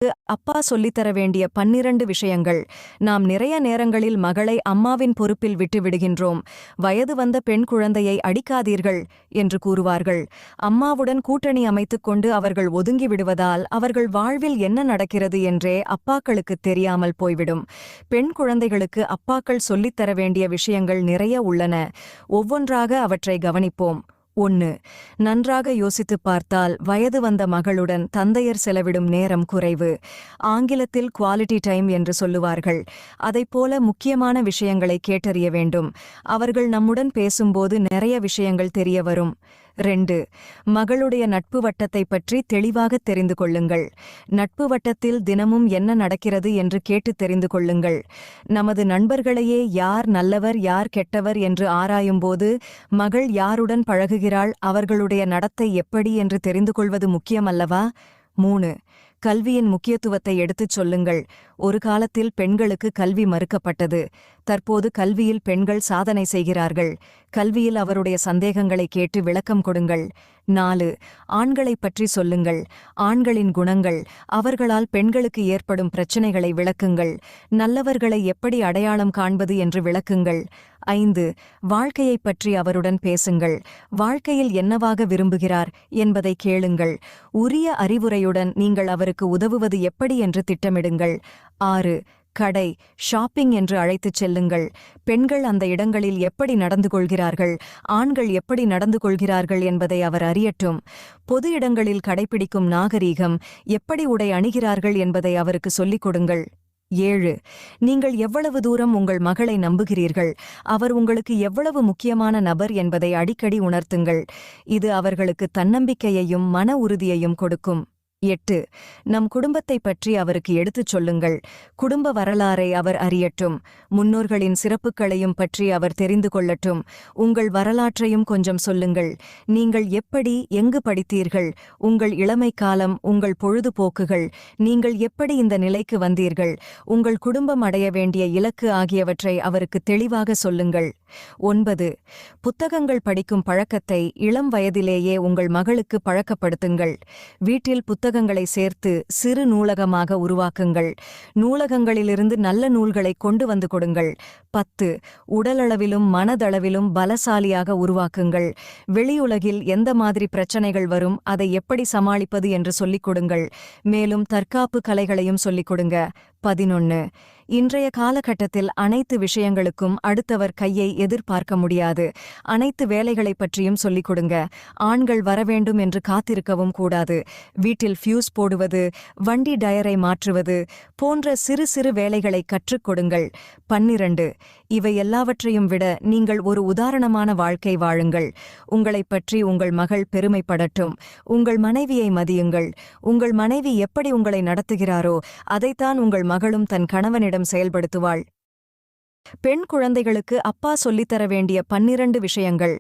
அப்பா சொல்லித்தர வேண்டிய 12 விஷயங்கள். நாம் நிறைய நேரங்களில் மகளை அம்மாவின் பொறுப்பில் விட்டு விடுகின்றோம். வயது வந்த பெண் குழந்தையை அடிக்காதீர்கள் என்று கூறுவார்கள். அம்மாவுடன் கூட்டணி அமைத்துக் கொண்டு அவர்கள் ஒதுங்கி விடுவதால் அவர்கள் வாழ்வில் என்ன நடக்கிறது என்றே அப்பாக்களுக்குத் தெரியாமல் போய்விடும். பெண் குழந்தைகளுக்கு அப்பாக்கள் சொல்லித்தர வேண்டிய விஷயங்கள் நிறைய உள்ளன. ஒவ்வொன்றாக அவற்றை கவனிப்போம். 1. நன்றாக யோசித்துப் பார்த்தால் வயது வந்த மகளுடன் தந்தையர் செலவிடும் நேரம் குறைவு. ஆங்கிலத்தில் குவாலிட்டி டைம் என்று சொல்லுவார்கள். அதைப்போல முக்கியமான விஷயங்களை கேட்டறிய வேண்டும். அவர்கள் நம்முடன் பேசும்போது நிறைய விஷயங்கள் தெரிய வரும். 2. மகளுடைய நட்பு வட்டத்தை பற்றி தெளிவாக தெரிந்து கொள்ளுங்கள். நட்பு வட்டத்தில் தினமும் என்ன நடக்கிறது என்று கேட்டு தெரிந்து கொள்ளுங்கள். நமது நண்பர்களையே யார் நல்லவர் யார் கெட்டவர் என்று ஆராயும்போது மகள் யாருடன் பழகுகிறாள், அவர்களுடைய நடத்தை எப்படி என்று தெரிந்து கொள்வது முக்கியமல்லவா? 3. கல்வியின் முக்கியத்துவத்தை எடுத்துச் சொல்லுங்கள். ஒரு காலத்தில் பெண்களுக்கு கல்வி மறுக்கப்பட்டது. தற்போது கல்வியில் பெண்கள் சாதனை செய்கிறார்கள். கல்வியில் அவருடைய சந்தேகங்களை கேட்டு விளக்கம் கொடுங்கள். 4. ஆண்களைப் பற்றி சொல்லுங்கள். ஆண்களின் குணங்கள், அவர்களால் பெண்களுக்கு ஏற்படும் பிரச்சினைகளை விளக்குங்கள். நல்லவர்களை எப்படி அடையாளம் காண்பது என்று விளக்குங்கள். 5. வாழ்க்கையைப் பற்றி அவருடன் பேசுங்கள். வாழ்க்கையில் என்னவாக விரும்புகிறார் என்பதை கேளுங்கள். உரிய அறிவுரையுடன் நீங்கள் அவருக்கு உதவுவது எப்படி என்று திட்டமிடுங்கள். 6. கடை, ஷாப்பிங் என்று அழைத்துச் செல்லுங்கள். பெண்கள் அந்த இடங்களில் எப்படி நடந்து கொள்கிறார்கள், ஆண்கள் எப்படி நடந்து கொள்கிறார்கள் என்பதை அவர் அறியட்டும். பொது இடங்களில் கடைபிடிக்கும் நாகரீகம், எப்படி உடை அணிகிறார்கள் என்பதை அவருக்கு சொல்லிக் கொடுங்கள். 7. நீங்கள் எவ்வளவு தூரம் உங்கள் மகளை நம்புகிறீர்கள், அவர் உங்களுக்கு எவ்வளவு முக்கியமான நபர் என்பதை அடிக்கடி உணர்த்துங்கள். இது அவர்களுக்கு தன்னம்பிக்கையையும் மன உறுதியையும் கொடுக்கும். 8. நம் குடும்பத்தைப் பற்றி அவருக்கு எடுத்துச் சொல்லுங்கள். குடும்ப வரலாறை அவர் அறியட்டும். முன்னோர்களின் சிறப்புகளையும் பற்றி அவர் தெரிந்து கொள்ளட்டும். உங்கள் வரலாற்றையும் கொஞ்சம் சொல்லுங்கள். நீங்கள் எப்படி, எங்கு படித்தீர்கள், உங்கள் இளமை காலம், உங்கள் பொழுதுபோக்குகள், நீங்கள் எப்படி இந்த நிலைக்கு வந்தீர்கள், உங்கள் குடும்பம் அடைய வேண்டிய இலக்கு ஆகியவற்றை அவருக்கு தெளிவாக சொல்லுங்கள். 9. புத்தகங்கள் படிக்கும் பழக்கத்தை இளம் வயதிலேயே உங்கள் மகளுக்கு பழக்கப்படுத்துங்கள். வீட்டில் புத்தகங்களை சேர்த்து சிறு நூலகமாக உருவாக்குங்கள். நூலகங்களிலிருந்து நல்ல நூல்களை கொண்டு வந்து கொடுங்கள். 10. உடலளவிலும் மனதளவிலும் பலசாலியாக உருவாக்குங்கள். வெளியுலகில் எந்த மாதிரி பிரச்சனைகள் வரும், அதை எப்படி சமாளிப்பது என்று சொல்லிக் கொடுங்கள். மேலும் தற்காப்பு கலைகளையும் சொல்லிக் கொடுங்க. 11. இன்றைய காலகட்டத்தில் அனைத்து விஷயங்களுக்கும் அடுத்தவர் கையை எதிர்பார்க்க முடியாது. அனைத்து வேலைகளைப் பற்றியும் சொல்லிக் கொடுங்க. ஆண்கள் வரவேண்டும் என்று காத்திருக்கவும் கூடாது. வீட்டில் ஃபியூஸ் போடுவது, வண்டி டயரை மாற்றுவது போன்ற சிறு சிறு வேலைகளை கற்றுக் கொடுங்கள். 12. இவை எல்லாவற்றையும் விட நீங்கள் ஒரு உதாரணமான வாழ்க்கை வாழுங்கள். உங்களைப் பற்றி உங்கள் மகள் பெருமைப்படட்டும். உங்கள் மனைவியை மதியுங்கள். உங்கள் மனைவி எப்படி உங்களை நடத்துகிறாரோ அதைத்தான் உங்கள் மகளும் தன் கணவனிடம் செயல்படுத்துவாள். பெண் குழந்தைகளுக்கு அப்பா சொல்லித்தர வேண்டிய 12 விஷயங்கள்.